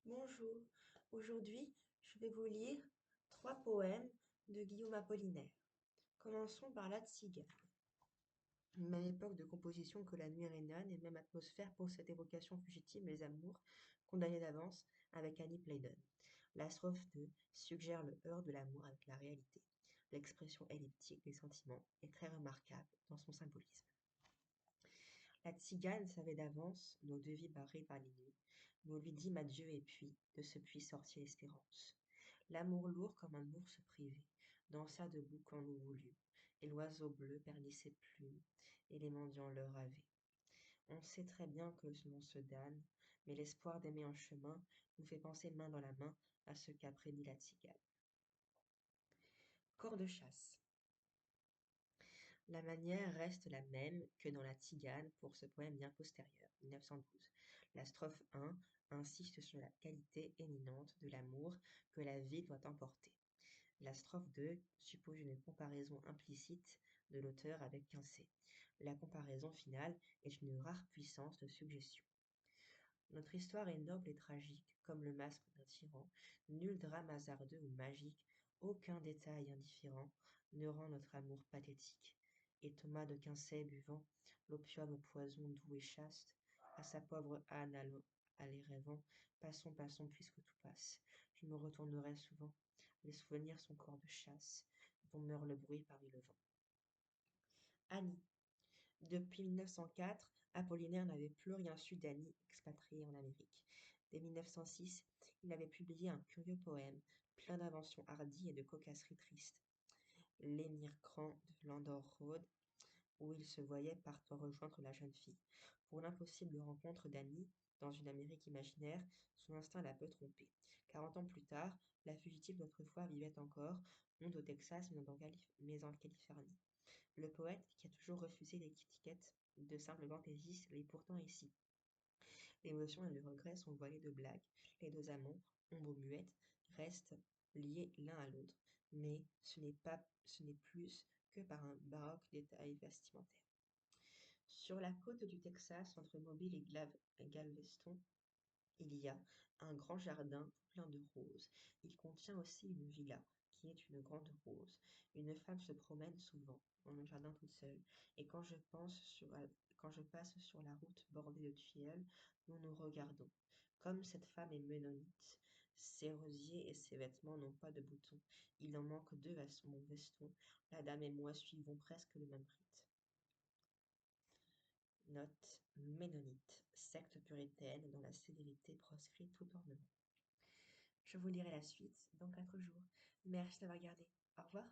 Bonjour, aujourd'hui je vais vous lire trois poèmes de Guillaume Apollinaire. Commençons par la Tzigane. Même époque de composition que la nuit rhénane et même atmosphère pour cette évocation fugitive des amours, condamnés d'avance avec Annie Pleiden. La strophe 2 suggère le heurt de l'amour avec la réalité. L'expression elliptique des sentiments est très remarquable dans son symbolisme. La tzigane savait d'avance nos devis barrés par les nuits. Nous lui dîmes adieu et puis, de ce puits sortit l'espérance. L'amour lourd comme un ours privé dansa debout quand nous voulûmes, et l'oiseau bleu perdit ses plumes, et les mendiants le ravaient. On sait très bien que l'on se damne, mais l'espoir d'aimer en chemin nous fait penser main dans la main à ce qu'a prédit la tzigane. Corps de chasse. La manière reste la même que dans la Tzigane pour ce poème bien postérieur, 1912. La strophe 1 insiste sur la qualité éminente de l'amour que la vie doit emporter. La strophe 2 suppose une comparaison implicite de l'auteur avec Quincé. La comparaison finale est une rare puissance de suggestion. Notre histoire est noble et tragique, comme le masque d'un tyran. Nul drame hasardeux ou magique, aucun détail indifférent ne rend notre amour pathétique. Et Thomas de Quincey buvant l'opium au poison doux et chaste, à sa pauvre âne aller rêvant, passons, passons, puisque tout passe. Je me retournerai souvent, les souvenirs sont corps de chasse, dont meurt le bruit parmi le vent. Annie. Depuis 1904, Apollinaire n'avait plus rien su d'Annie expatriée en Amérique. Dès 1906, il avait publié un curieux poème, plein d'inventions hardies et de cocasseries tristes, L'Émir-Cran de Landor Road, où il se voyait partant rejoindre la jeune fille. Pour l'impossible rencontre d'Annie, dans une Amérique imaginaire, son instinct l'a peu trompé. 40 ans plus tard, la fugitive d'autrefois vivait encore, non au Texas, mais en Californie. Le poète, qui a toujours refusé l'étiquette de simple fantaisiste, l'est pourtant ici. L'émotion et le regret sont voilés de blagues. Les deux amants, ombres muettes, restent liés l'un à l'autre, mais ce n'est plus que par un baroque détail vestimentaire. Sur la côte du Texas, entre Mobile et Galveston, il y a un grand jardin plein de roses. Il contient aussi une villa, qui est une grande rose. Une femme se promène souvent dans le jardin toute seule, et quand je passe sur la route bordée de tilleuls, nous nous regardons. Comme cette femme est ménonite, ses rosiers et ses vêtements n'ont pas de boutons. Il en manque deux à mon veston. La dame et moi suivons presque le même rite. Note ménonite, secte puritaine dont la sévérité proscrit tout ornement. Je vous lirai la suite dans 4 jours. Merci d'avoir regardé. Au revoir.